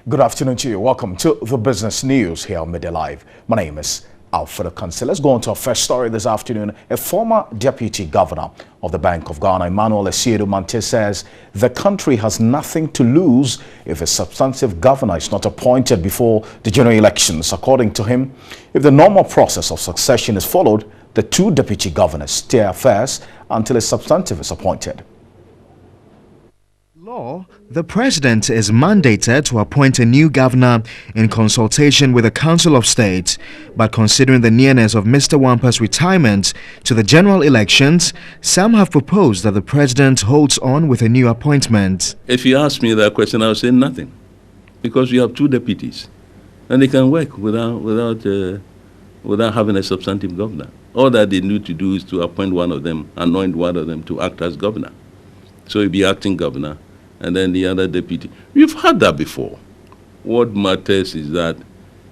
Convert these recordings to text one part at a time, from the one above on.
Good afternoon to you. Welcome to the business news here on MiddayLive. My name is Alfredo Kansi. Let's go on to our first story this afternoon. A former deputy governor of the Bank of Ghana, Emmanuel Mante, says the country has nothing to lose if a substantive governor is not appointed before the general elections. According to him, if the normal process of succession is followed, the two deputy governors steer affairs until a substantive is appointed. Law, the president is mandated to appoint a new governor in consultation with the Council of State. But considering the nearness of Mr. Wampa's retirement to the general elections, some have proposed that the president holds on with a new appointment. If you ask me that question, I would say nothing, because we have two deputies, and they can work without having a substantive governor. All that they need to do is to appoint one of them, anoint one of them to act as governor. So he'll be acting governor, and then the other deputy. We've had that before. What matters is that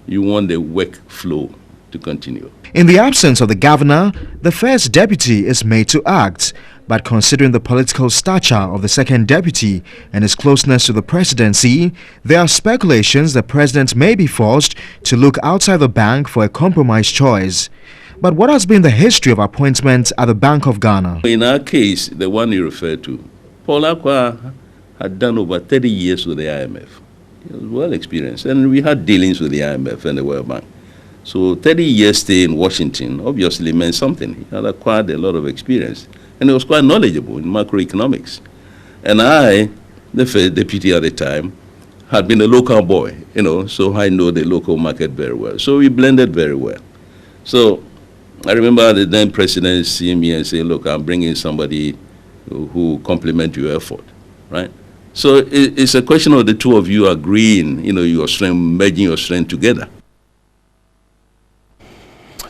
you want the work flow to continue. In the absence of the governor, the first deputy is made to act. But considering the political stature of the second deputy and his closeness to the presidency, there are speculations the president may be forced to look outside the bank for a compromise choice. But what has been the history of appointments at the Bank of Ghana? In our case, the one you refer to, Paul Akwa had done over 30 years with the IMF. He was well experienced, and we had dealings with the IMF and the World Bank. So 30 years stay in Washington obviously meant something. He had acquired a lot of experience, and he was quite knowledgeable in macroeconomics. And I, the first deputy at the time, had been a local boy, so I know the local market very well. So we blended very well. So I remember the then president seeing me and saying, look, I'm bringing somebody who complement your effort, right? So it's a question of the two of you agreeing, your strength, merging your strength together.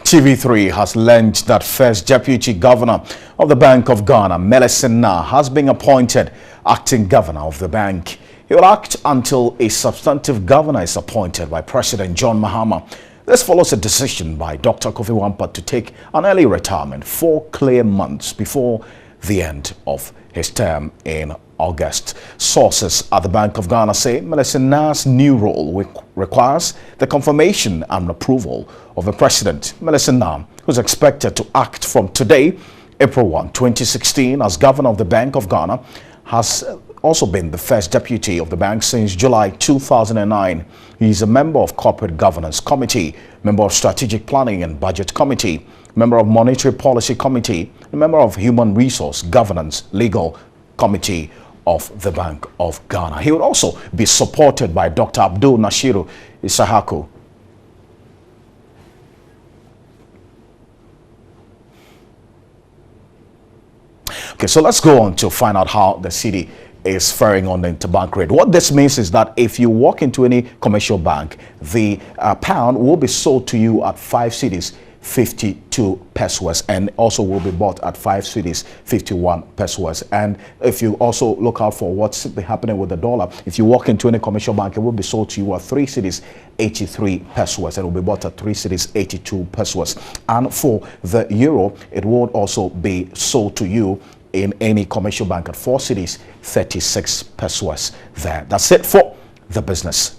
TV3 has learned that first deputy governor of the Bank of Ghana, Melisena, has been appointed acting governor of the bank. He will act until a substantive governor is appointed by President John Mahama. This follows a decision by Dr. Kofi Wampa to take an early retirement 4 clear months before the end of his term in August. Sources at the Bank of Ghana say Melisena's new role requires the confirmation and approval of the president. Melisena, who's expected to act from today, April 1, 2016, as governor of the Bank of Ghana, has also been the first deputy of the bank since July 2009. He is a member of Corporate Governance Committee, member of Strategic Planning and Budget Committee, member of Monetary Policy Committee, a member of Human Resource Governance Legal Committee of the Bank of Ghana. He would also be supported by Dr. Abdul Nashiru Isahaku. Okay, so let's go on to find out how the city is faring on the interbank rate. What this means is that if you walk into any commercial bank, the pound will be sold to you at 5 cedis 52 pesos, and also will be bought at 5 cedis 51 pesos. And if you also look out for what's happening with the dollar, if you walk into any commercial bank, it will be sold to you at 3 cedis 83 pesos, and it will be bought at 3 cedis 82 pesos. And for the euro, it will also be sold to you in any commercial bank at 4 cedis 36 pesos there. That's it for the business.